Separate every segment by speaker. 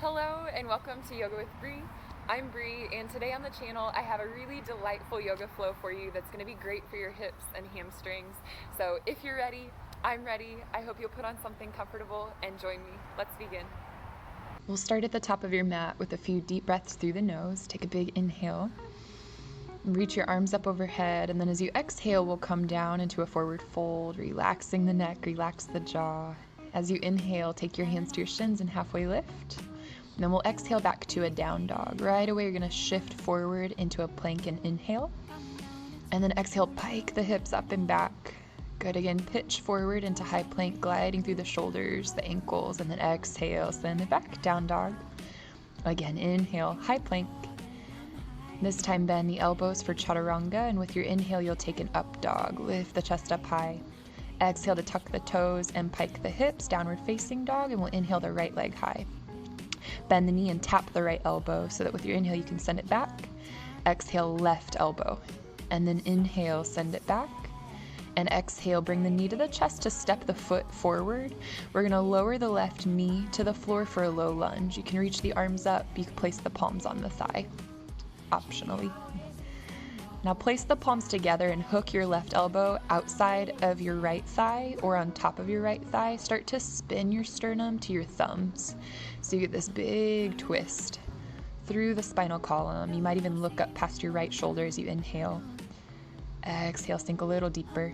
Speaker 1: Hello and welcome to Yoga with Bree. I'm Bree, and today on the channel I have a really delightful yoga flow for you that's going to be great for your hips and hamstrings. So if you're ready, I'm ready. I hope you'll put on something comfortable and join me. Let's begin.
Speaker 2: We'll start at the top of your mat with a few deep breaths through the nose. Take a big inhale. Reach your arms up overhead, and then as you exhale, we'll come down into a forward fold, relaxing the neck, relax the jaw. As you inhale, take your hands to your shins and halfway lift. And then we'll exhale back to a down dog. Right away, you're going to shift forward into a plank and inhale. And then exhale, pike the hips up and back. Good. Again, pitch forward into high plank, gliding through the shoulders, the ankles, and then exhale, send it back, down dog. Again, inhale, high plank. This time bend the elbows for chaturanga, and with your inhale, you'll take an up dog. Lift the chest up high. Exhale to tuck the toes and pike the hips, downward facing dog, and we'll inhale the right leg high. Bend the knee and tap the right elbow so that with your inhale, you can send it back. Exhale, left elbow, and then inhale, send it back. And exhale, bring the knee to the chest to step the foot forward. We're going to lower the left knee to the floor for a low lunge. You can reach the arms up. You can place the palms on the thigh, optionally. Now place the palms together and hook your left elbow outside of your right thigh or on top of your right thigh. Start to spin your sternum to your thumbs. So you get this big twist through the spinal column. You might even look up past your right shoulder as you inhale. Exhale, sink a little deeper.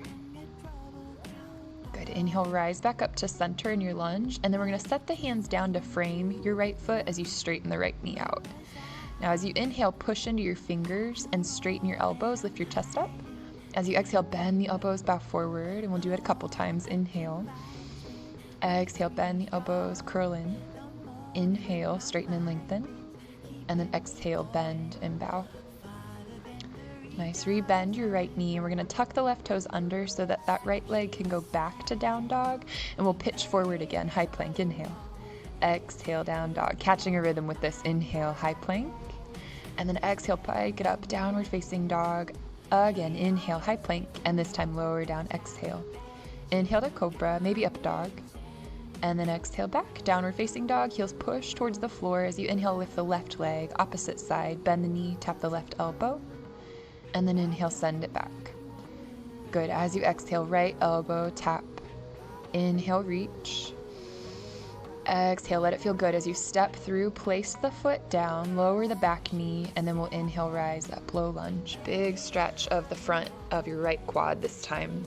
Speaker 2: Good. Inhale, rise back up to center in your lunge, and then we're going to set the hands down to frame your right foot as you straighten the right knee out. Now, as you inhale, push into your fingers and straighten your elbows, lift your chest up. As you exhale, bend the elbows, bow forward, and we'll do it a couple times. Inhale. Exhale, bend the elbows, curl in. Inhale, straighten and lengthen. And then exhale, bend and bow. Nice. Rebend your right knee, and we're going to tuck the left toes under so that that right leg can go back to down dog, and we'll pitch forward again. High plank, inhale. Exhale, down dog. Catching a rhythm with this. Inhale, high plank. And then exhale, pike it up, downward facing dog. Again, inhale, high plank, and this time lower down, exhale. Inhale to cobra, maybe up dog. And then exhale back, downward facing dog, heels push towards the floor. As you inhale, lift the left leg, opposite side, bend the knee, tap the left elbow. And then inhale, send it back. Good. As you exhale, right elbow, tap. Inhale, reach. Exhale, let it feel good. As you step through, place the foot down, lower the back knee, and then we'll inhale, rise up, low lunge. Big stretch of the front of your right quad this time.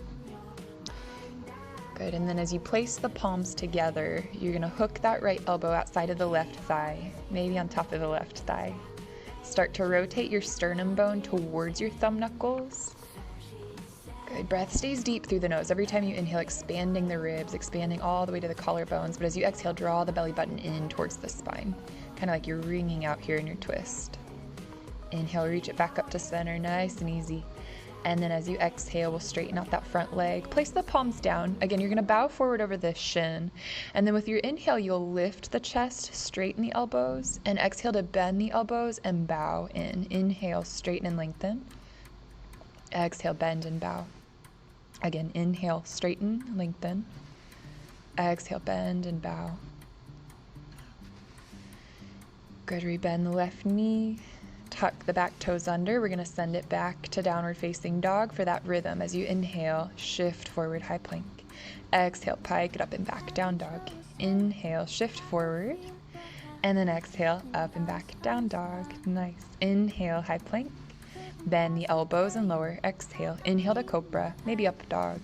Speaker 2: Good. And then as you place the palms together, you're going to hook that right elbow outside of the left thigh, maybe on top of the left thigh. Start to rotate your sternum bone towards your thumb knuckles. Good. Breath stays deep through the nose. Every time you inhale, expanding the ribs, expanding all the way to the collarbones. But as you exhale, draw the belly button in towards the spine. Kind of like you're wringing out here in your twist. Inhale, reach it back up to center, nice and easy. And then as you exhale, we'll straighten out that front leg. Place the palms down. Again, you're going to bow forward over the shin. And then with your inhale, you'll lift the chest, straighten the elbows, and exhale to bend the elbows and bow in. Inhale, straighten and lengthen. Exhale, bend and bow. Again, inhale, straighten, lengthen. Exhale, bend and bow. Good. Rebend the left knee. Tuck the back toes under. We're going to send it back to downward facing dog for that rhythm. As you inhale, shift forward, high plank. Exhale, pike it up and back, down dog. Inhale, shift forward. And then exhale, up and back, down dog. Nice. Inhale, high plank. Bend the elbows and lower. Exhale. Inhale to cobra, maybe up dog.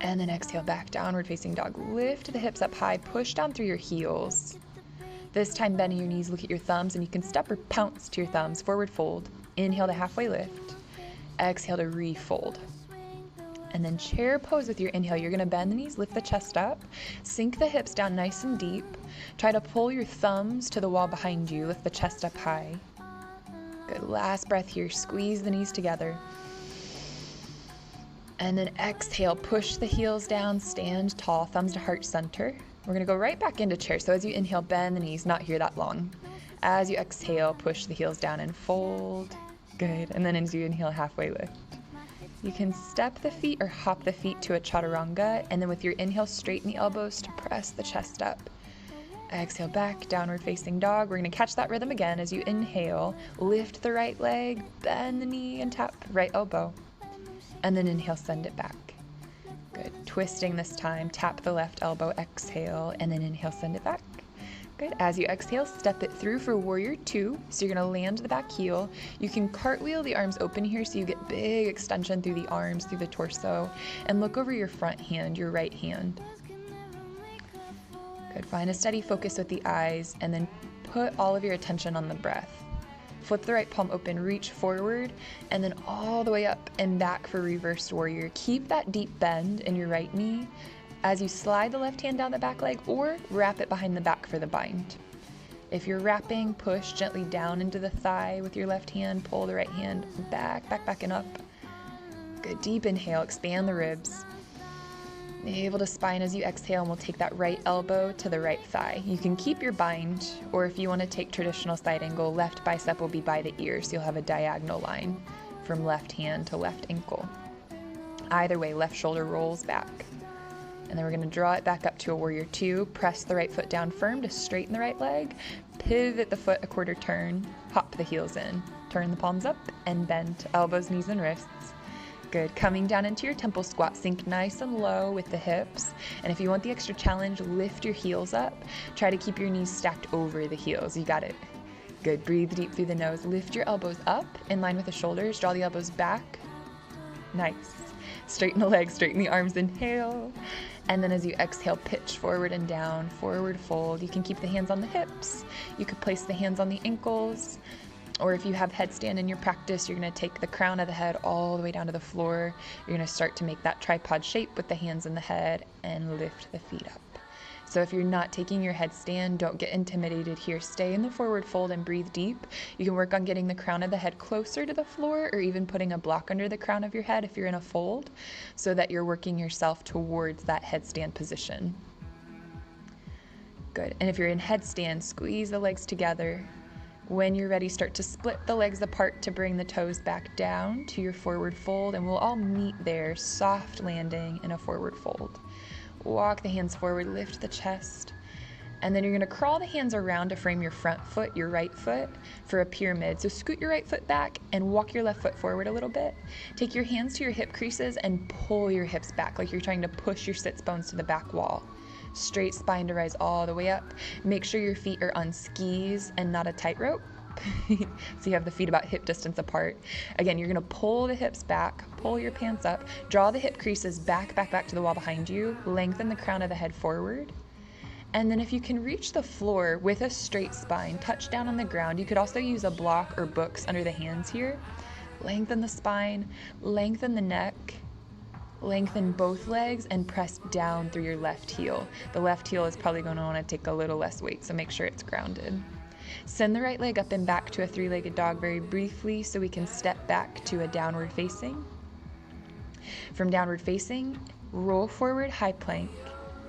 Speaker 2: And then exhale, back, downward facing dog. Lift the hips up high, push down through your heels. This time, bending your knees, look at your thumbs, and you can step or pounce to your thumbs. Forward fold. Inhale to halfway lift. Exhale to refold. And then chair pose with your inhale. You're going to bend the knees, lift the chest up, sink the hips down nice and deep. Try to pull your thumbs to the wall behind you. Lift the chest up high. Good. Last breath here. Squeeze the knees together. And then exhale, push the heels down, stand tall, thumbs to heart center. We're going to go right back into chair. So as you inhale, bend the knees, not here that long. As you exhale, push the heels down and fold. Good. And then as you inhale, halfway lift. You can step the feet or hop the feet to a chaturanga, and then with your inhale, straighten the elbows to press the chest up. Exhale back, downward facing dog. We're going to catch that rhythm again as you inhale. Lift the right leg, bend the knee, and tap right elbow. And then inhale, send it back. Good. Twisting this time, tap the left elbow, exhale, and then inhale, send it back. Good. As you exhale, step it through for warrior two. So you're going to land the back heel. You can cartwheel the arms open here so you get big extension through the arms, through the torso, and look over your front hand, your right hand. Good. Find a steady focus with the eyes, and then put all of your attention on the breath. Flip the right palm open, reach forward, and then all the way up and back for reversed warrior. Keep that deep bend in your right knee as you slide the left hand down the back leg or wrap it behind the back for the bind. If you're wrapping, push gently down into the thigh with your left hand, pull the right hand back, back, back, and up. Good. Deep inhale, expand the ribs. Navel to spine as you exhale, and we'll take that right elbow to the right thigh. You can keep your bind, or if you want to take traditional side angle, left bicep will be by the ear, so you'll have a diagonal line from left hand to left ankle. Either way, left shoulder rolls back. And then we're going to draw it back up to a warrior two. Press the right foot down firm to straighten the right leg. Pivot the foot a quarter turn. Hop the heels in. Turn the palms up and bend to elbows, knees, and wrists. Good. Coming down into your temple squat, sink nice and low with the hips. And if you want the extra challenge, lift your heels up. Try to keep your knees stacked over the heels. You got it. Good. Breathe deep through the nose. Lift your elbows up in line with the shoulders. Draw the elbows back. Nice. Straighten the legs, straighten the arms. Inhale. And then as you exhale, pitch forward and down, forward fold. You can keep the hands on the hips. You could place the hands on the ankles. Or if you have headstand in your practice, you're going to take the crown of the head all the way down to the floor. You're going to start to make that tripod shape with the hands in the head and lift the feet up. So if you're not taking your headstand, don't get intimidated here. Stay in the forward fold and breathe deep. You can work on getting the crown of the head closer to the floor, or even putting a block under the crown of your head if you're in a fold, so that you're working yourself towards that headstand position. Good. And if you're in headstand, squeeze the legs together. When you're ready, start to split the legs apart to bring the toes back down to your forward fold, and we'll all meet there, soft landing in a forward fold. Walk the hands forward, lift the chest, and then you're going to crawl the hands around to frame your front foot, your right foot, for a pyramid. So scoot your right foot back and walk your left foot forward a little bit. Take your hands to your hip creases and pull your hips back like you're trying to push your sits bones to the back wall. Straight spine to rise all the way up. Make sure your feet are on skis and not a tightrope. So you have the feet about hip distance apart. Again, you're going to pull the hips back, pull your pants up, draw the hip creases back, back, back to the wall behind you, lengthen the crown of the head forward. And then if you can reach the floor with a straight spine, touch down on the ground. You could also use a block or books under the hands here. Lengthen the spine, lengthen the neck, lengthen both legs, and press down through your left heel. The left heel is probably going to want to take a little less weight, so make sure it's grounded. Send the right leg up and back to a three-legged dog very briefly so we can step back to a downward facing. From downward facing, roll forward, high plank,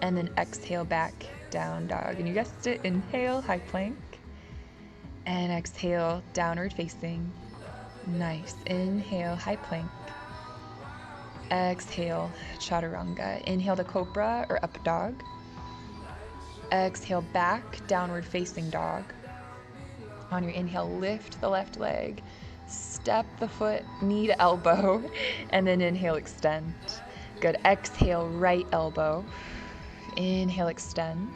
Speaker 2: and then exhale back, down dog. And you guessed it, inhale, high plank, and exhale, downward facing. Nice. Inhale, high plank. Exhale, chaturanga. Inhale to cobra or up dog. Exhale, back, downward facing dog. On your inhale, lift the left leg, step the foot, knee to elbow, and then inhale, extend. Good. Exhale, right elbow. Inhale, extend.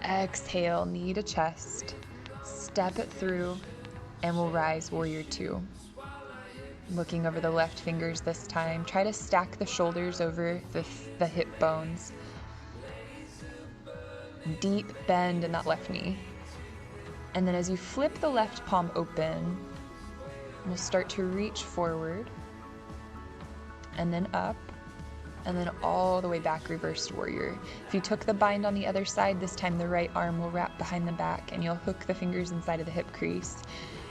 Speaker 2: Exhale, knee to chest. Step it through, and we'll rise, warrior two. Looking over the left fingers this time. Try to stack the shoulders over the hip bones. Deep bend in that left knee. And then as you flip the left palm open, we'll start to reach forward and then up and then all the way back, reversed warrior. If you took the bind on the other side, this time the right arm will wrap behind the back and you'll hook the fingers inside of the hip crease.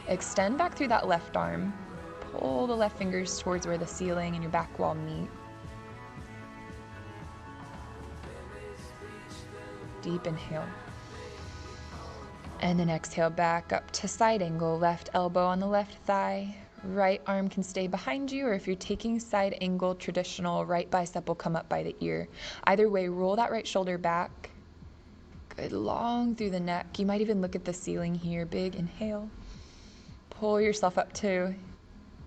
Speaker 2: Extend back through that left arm. Pull the left fingers towards where the ceiling and your back wall meet. Deep inhale. And then exhale back up to side angle. Left elbow on the left thigh. Right arm can stay behind you, or if you're taking side angle traditional, right bicep will come up by the ear. Either way, roll that right shoulder back. Good, long through the neck. You might even look at the ceiling here. Big inhale. Pull yourself up to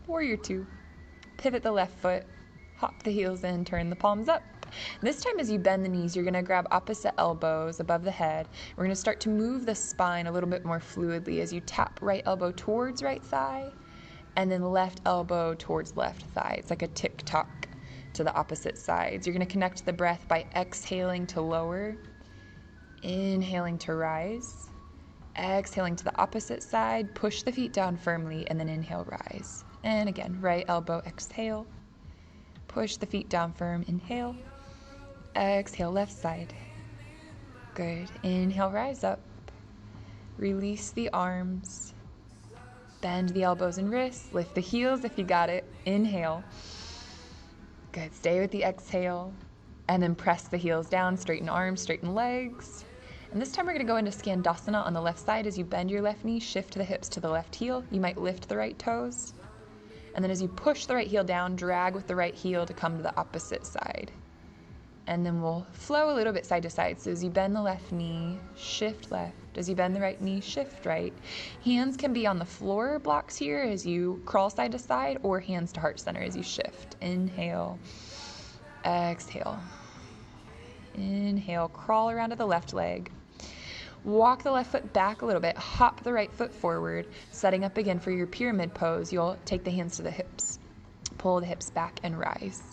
Speaker 2: warrior two. Pivot the left foot. Hop the heels in, turn the palms up. This time as you bend the knees, you're gonna grab opposite elbows above the head. We're gonna start to move the spine a little bit more fluidly as you tap right elbow towards right thigh and then left elbow towards left thigh. It's like a tick-tock to the opposite sides. You're gonna connect the breath by exhaling to lower, inhaling to rise, exhaling to the opposite side, push the feet down firmly, and then inhale, rise. And again, right elbow, exhale, push the feet down firm, inhale, exhale, left side. Good, inhale, rise up, release the arms, bend the elbows and wrists, lift the heels if you got it, inhale. Good, stay with the exhale, and then press the heels down, straighten arms, straighten legs. And this time we're gonna go into Skandasana on the left side. As you bend your left knee, shift the hips to the left heel. You might lift the right toes. And then as you push the right heel down, drag with the right heel to come to the opposite side. And then we'll flow a little bit side to side. So as you bend the left knee, shift left. As you bend the right knee, shift right. Hands can be on the floor blocks here as you crawl side to side, or hands to heart center as you shift. Inhale, exhale. Inhale, crawl around to the left leg. Walk the left foot back a little bit, hop the right foot forward, setting up again for your pyramid pose. You'll take the hands to the hips, pull the hips back and rise.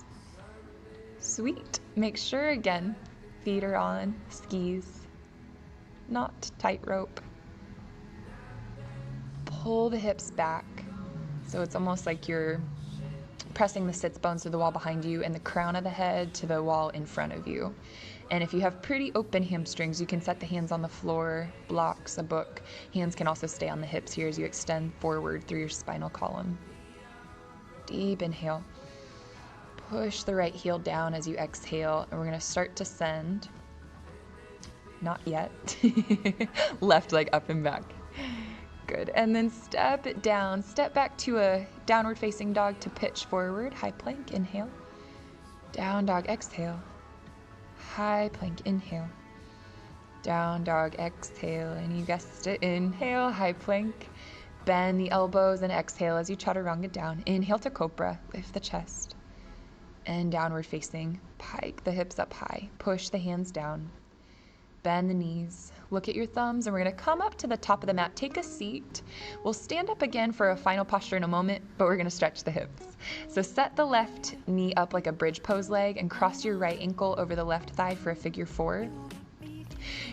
Speaker 2: Sweet. Make sure again, feet are on skis, not tightrope. Pull the hips back. So it's almost like you're pressing the sits bones to the wall behind you and the crown of the head to the wall in front of you. And if you have pretty open hamstrings, you can set the hands on the floor, blocks, a book. Hands can also stay on the hips here as you extend forward through your spinal column. Deep inhale. Push the right heel down as you exhale, and we're gonna start to send. Not yet. Left leg up and back. Good, and then step it down. Step back to a downward facing dog to pitch forward. High plank, inhale. Down dog, exhale. High plank, inhale. Down dog, exhale, and you guessed it, inhale, high plank. Bend the elbows and exhale as you chaturanga down. Inhale to cobra, lift the chest. And downward facing, pike the hips up high. Push the hands down. Bend the knees. Look at your thumbs, and we're gonna come up to the top of the mat. Take a seat. We'll stand up again for a final posture in a moment, but we're gonna stretch the hips. So set the left knee up like a bridge pose leg and cross your right ankle over the left thigh for a figure four.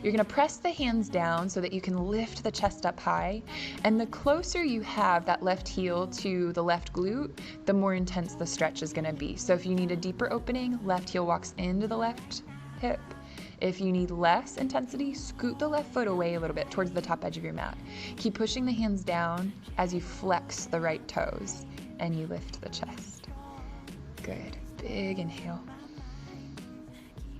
Speaker 2: You're gonna press the hands down so that you can lift the chest up high. And the closer you have that left heel to the left glute, the more intense the stretch is gonna be. So if you need a deeper opening, left heel walks into the left hip. If you need less intensity, scoot the left foot away a little bit towards the top edge of your mat. Keep pushing the hands down as you flex the right toes and you lift the chest. Good, big inhale.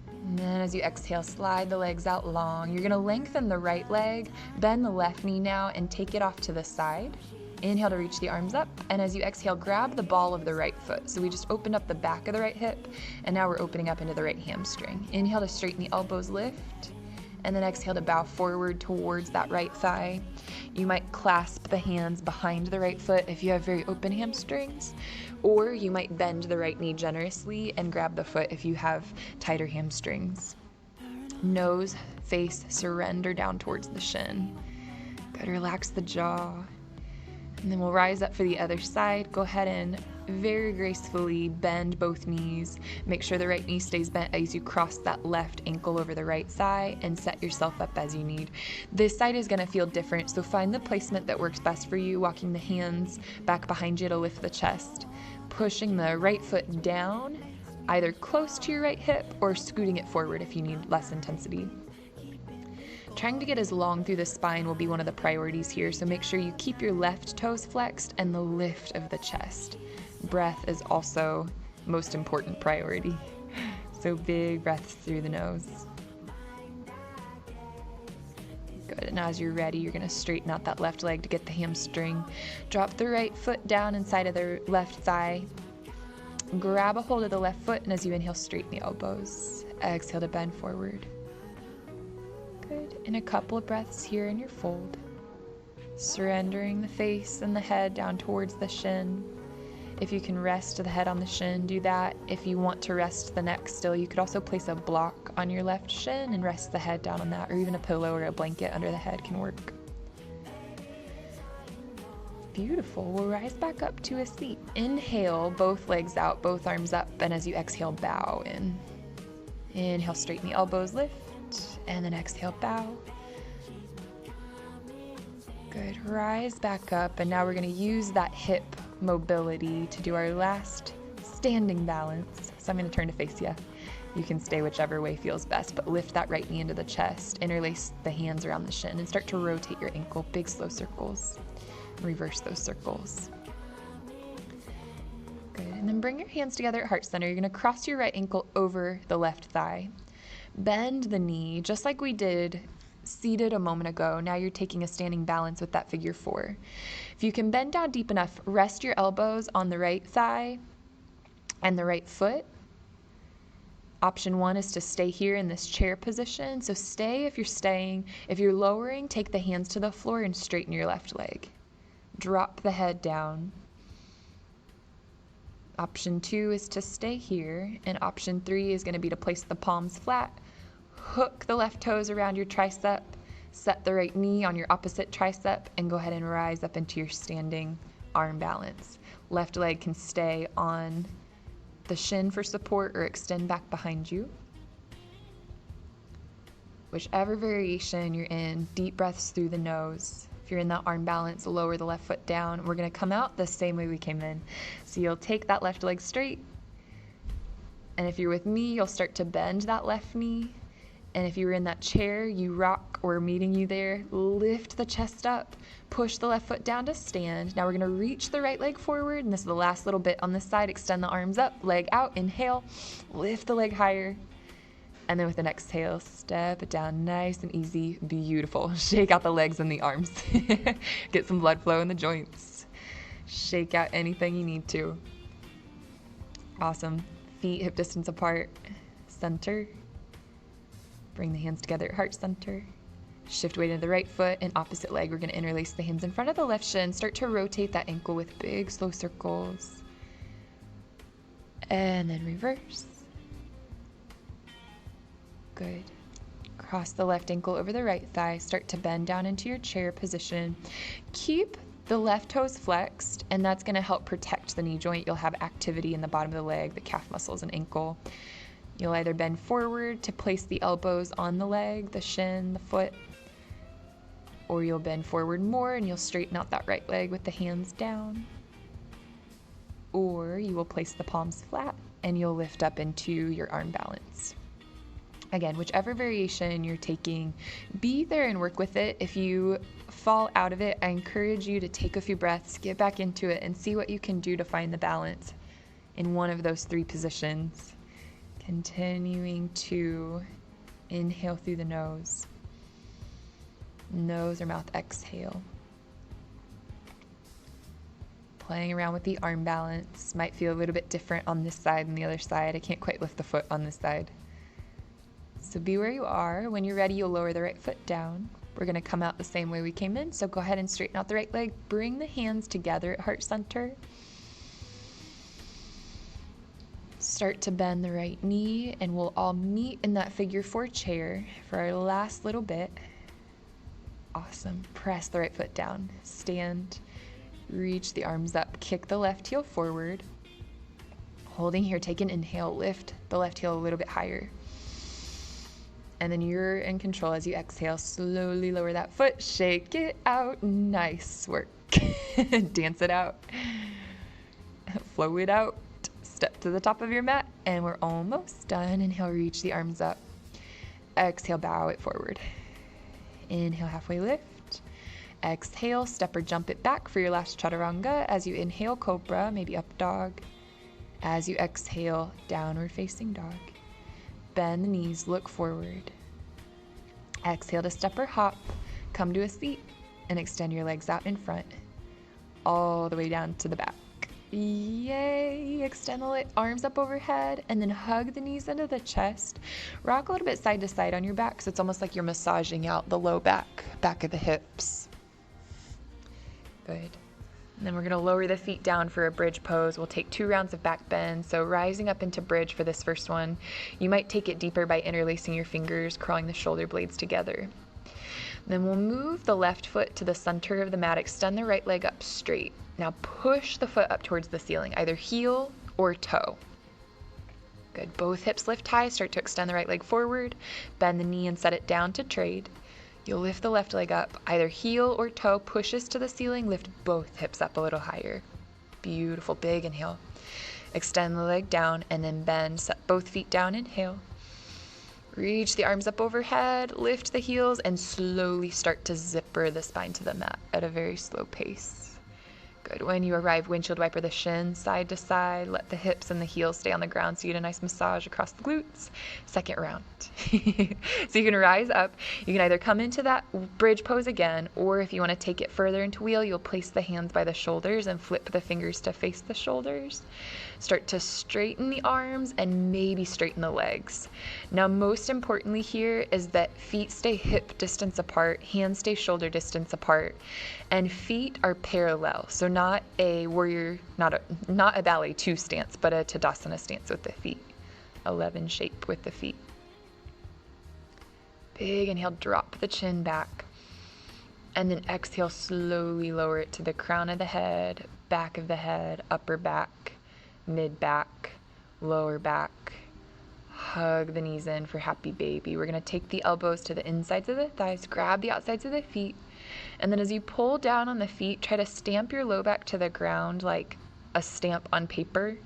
Speaker 2: And then as you exhale, slide the legs out long. You're gonna lengthen the right leg, bend the left knee now, and take it off to the side. Inhale to reach the arms up, and as you exhale, grab the ball of the right foot. So we just opened up the back of the right hip, and now we're opening up into the right hamstring. Inhale to straighten the elbows, lift, and then exhale to bow forward towards that right thigh. You might clasp the hands behind the right foot if you have very open hamstrings, or you might bend the right knee generously and grab the foot if you have tighter hamstrings. Nose, face, surrender down towards the shin. Good, relax the jaw. And then we'll rise up for the other side. Go ahead and very gracefully bend both knees. Make sure the right knee stays bent as you cross that left ankle over the right thigh and set yourself up as you need. This side is gonna feel different, so find the placement that works best for you, walking the hands back behind you to lift the chest. Pushing the right foot down, either close to your right hip or scooting it forward if you need less intensity. Trying to get as long through the spine will be one of the priorities here, so make sure you keep your left toes flexed and the lift of the chest. Breath is also most important priority. So big breaths through the nose. Good, and as you're ready, you're gonna straighten out that left leg to get the hamstring. Drop the right foot down inside of the left thigh. Grab a hold of the left foot, and as you inhale, straighten the elbows. Exhale to bend forward. Good. Good. And a couple of breaths here in your fold. Surrendering the face and the head down towards the shin. If you can rest the head on the shin, do that. If you want to rest the neck still, you could also place a block on your left shin and rest the head down on that, or even a pillow or a blanket under the head can work. Beautiful. We'll rise back up to a seat. Inhale, both legs out, both arms up, and as you exhale, bow in. Inhale, straighten the elbows, lift, and then exhale, bow. Good. Rise back up, and now we're going to use that hip mobility to do our last standing balance. So I'm going to turn to face you. You can stay whichever way feels best, but lift that right knee into the chest, interlace the hands around the shin, and start to rotate your ankle, big slow circles. Reverse those circles. Good. And then bring your hands together at heart center. You're going to cross your right ankle over the left thigh. Bend the knee, just like we did seated a moment ago. Now you're taking a standing balance with that figure 4. If you can bend down deep enough, rest your elbows on the right thigh and the right foot. Option 1 is to stay here in this chair position. So stay if you're staying. If you're lowering, take the hands to the floor and straighten your left leg. Drop the head down. Option 2 is to stay here, and option 3 is going to be to place the palms flat. Hook the left toes around your tricep, set the right knee on your opposite tricep, and go ahead and rise up into your standing arm balance. Left leg can stay on the shin for support or extend back behind you. Whichever variation you're in, deep breaths through the nose. If you're in that arm balance, lower the left foot down. We're going to come out the same way we came in. So you'll take that left leg straight. And if you're with me, you'll start to bend that left knee. And if you were in that chair, you rock, or meeting you there, lift the chest up, push the left foot down to stand. Now we're going to reach the right leg forward. And this is the last little bit on this side. Extend the arms up, leg out, inhale, lift the leg higher. And then with an exhale, step it down nice and easy, beautiful. Shake out the legs and the arms. Get some blood flow in the joints. Shake out anything you need to. Awesome. Feet hip distance apart. Center. Bring the hands together at heart center. Shift weight into the right foot and opposite leg. We're going to interlace the hands in front of the left shin. Start to rotate that ankle with big slow circles. And then reverse. Good. Cross the left ankle over the right thigh. Start to bend down into your chair position. Keep the left toes flexed, and that's going to help protect the knee joint. You'll have activity in the bottom of the leg, the calf muscles and ankle. You'll either bend forward to place the elbows on the leg, the shin, the foot, or you'll bend forward more and you'll straighten out that right leg with the hands down. Or you will place the palms flat and you'll lift up into your arm balance. Again, whichever variation you're taking, be there and work with it. If you fall out of it, I encourage you to take a few breaths, get back into it, and see what you can do to find the balance in one of those 3 positions. Continuing to inhale through the nose. Nose or mouth exhale. Playing around with the arm balance. Might feel a little bit different on this side than the other side. I can't quite lift the foot on this side. So be where you are. When you're ready, you'll lower the right foot down. We're going to come out the same way we came in. So go ahead and straighten out the right leg. Bring the hands together at heart center. Start to bend the right knee, and we'll all meet in that figure 4 chair for our last little bit. Awesome. Press the right foot down. Stand. Reach the arms up. Kick the left heel forward. Holding here, take an inhale. Lift the left heel a little bit higher. And then you're in control as you exhale. Slowly lower that foot. Shake it out. Nice work. Dance it out. Flow it out. Step to the top of your mat, and we're almost done. Inhale, reach the arms up. Exhale, bow it forward. Inhale, halfway lift. Exhale, step or jump it back for your last chaturanga. As you inhale, cobra, maybe up dog. As you exhale, downward facing dog. Bend the knees, look forward. Exhale to step or hop. Come to a seat and extend your legs out in front, all the way down to the back. Yay! Extend the arms up overhead and then hug the knees into the chest. Rock a little bit side to side on your back, so it's almost like you're massaging out the low back of the hips. Good. And then we're going to lower the feet down for a bridge pose. We'll take 2 rounds of back bend. So rising up into bridge for this first one. You might take it deeper by interlacing your fingers, crawling the shoulder blades together. Then we'll move the left foot to the center of the mat, extend the right leg up straight. Now push the foot up towards the ceiling, either heel or toe. Good. Both hips lift high, start to extend the right leg forward, bend the knee and set it down to trade. You'll lift the left leg up, either heel or toe pushes to the ceiling, lift both hips up a little higher. Beautiful, big inhale. Extend the leg down and then bend, set both feet down, inhale. Reach the arms up overhead, lift the heels, and slowly start to zipper the spine to the mat at a very slow pace. Good. When you arrive, windshield wiper the shins side to side. Let the hips and the heels stay on the ground so you get a nice massage across the glutes. Second round. So you can rise up. You can either come into that bridge pose again, or if you want to take it further into wheel, you'll place the hands by the shoulders and flip the fingers to face the shoulders. Start to straighten the arms and maybe straighten the legs. Now, most importantly here is that feet stay hip distance apart, hands stay shoulder distance apart, and feet are parallel. So not a warrior, not a ballet 2 stance, but a Tadasana stance with the feet. 11 shape with the feet. Big inhale, drop the chin back. And then exhale, slowly lower it to the crown of the head, back of the head, upper back, mid back, lower back. Hug the knees in for happy baby. We're going to take the elbows to the insides of the thighs, grab the outsides of the feet. And then as you pull down on the feet, try to stamp your low back to the ground like a stamp on paper.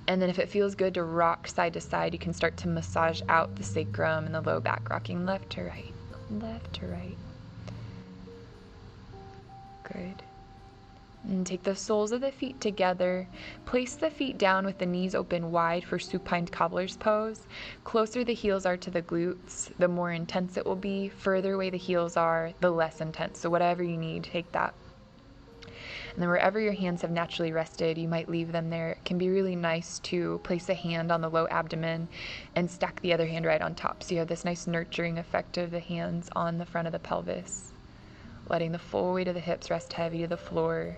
Speaker 2: And then if it feels good to rock side to side, you can start to massage out the sacrum and the low back, rocking left to right, left to right. Good. And take the soles of the feet together. Place the feet down with the knees open wide for supine cobbler's pose. Closer the heels are to the glutes, the more intense it will be. Further away the heels are, the less intense. So whatever you need, take that. And then wherever your hands have naturally rested, you might leave them there. It can be really nice to place a hand on the low abdomen and stack the other hand right on top. So you have this nice nurturing effect of the hands on the front of the pelvis. Letting the full weight of the hips rest heavy to the floor.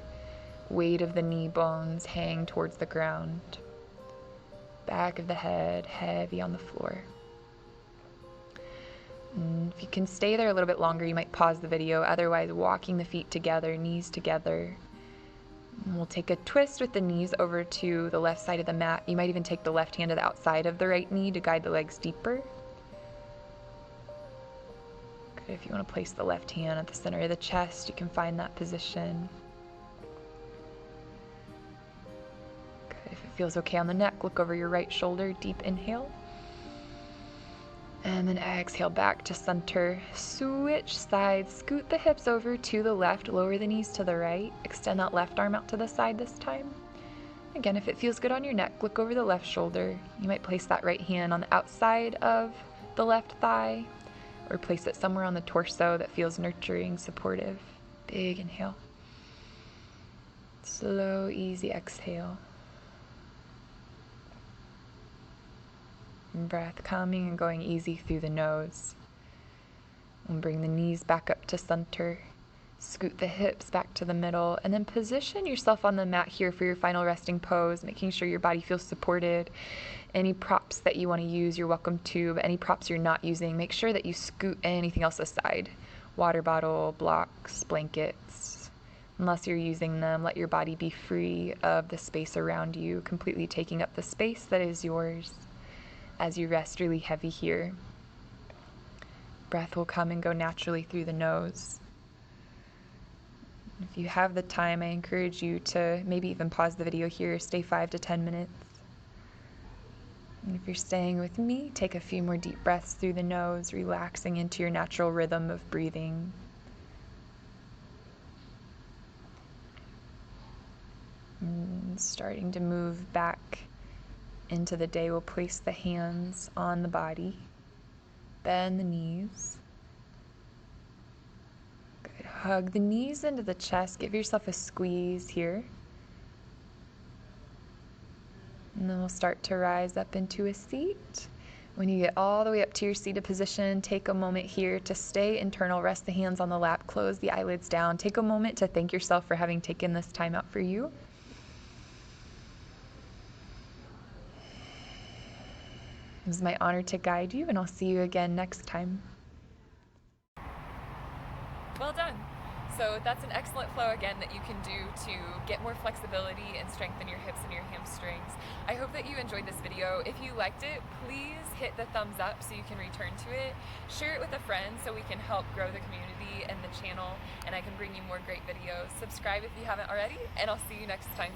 Speaker 2: Weight of the knee bones hang towards the ground. Back of the head heavy on the floor. And if you can stay there a little bit longer, you might pause the video. Otherwise, walking the feet together, knees together. And we'll take a twist with the knees over to the left side of the mat. You might even take the left hand to the outside of the right knee to guide the legs deeper. Good. If you want to place the left hand at the center of the chest, you can find that position. Good. If it feels okay on the neck, look over your right shoulder, deep inhale. And then exhale back to center. Switch sides, scoot the hips over to the left, lower the knees to the right. Extend that left arm out to the side this time. Again, if it feels good on your neck, look over the left shoulder. You might place that right hand on the outside of the left thigh, or place it somewhere on the torso that feels nurturing, supportive. Big inhale. Slow, easy exhale. And breath coming and going easy through the nose. And bring the knees back up to center. Scoot the hips back to the middle. And then position yourself on the mat here for your final resting pose, making sure your body feels supported. Any props that you want to use, you're welcome to. But any props you're not using, make sure that you scoot anything else aside. Water bottle, blocks, blankets. Unless you're using them, let your body be free of the space around you, completely taking up the space that is yours. As you rest really heavy here, breath will come and go naturally through the nose. If you have the time, I encourage you to maybe even pause the video here, stay 5 to 10 minutes. And if you're staying with me, take a few more deep breaths through the nose, relaxing into your natural rhythm of breathing. And starting to move back into the day, we'll place the hands on the body, bend the knees. Good. Hug the knees into the chest, give yourself a squeeze here. then we'll start to rise up into a seat. When you get all the way up to your seated position, take a moment here to stay internal. Rest the hands on the lap, close the eyelids down. Take a moment to thank yourself for having taken this time out for you. It was my honor to guide you, and I'll see you again next time.
Speaker 1: Well done. So that's an excellent flow again that you can do to get more flexibility and strengthen your hips and your hamstrings. I hope that you enjoyed this video. If you liked it, please hit the thumbs up so you can return to it. Share it with a friend so we can help grow the community and the channel, and I can bring you more great videos. Subscribe if you haven't already, and I'll see you next time.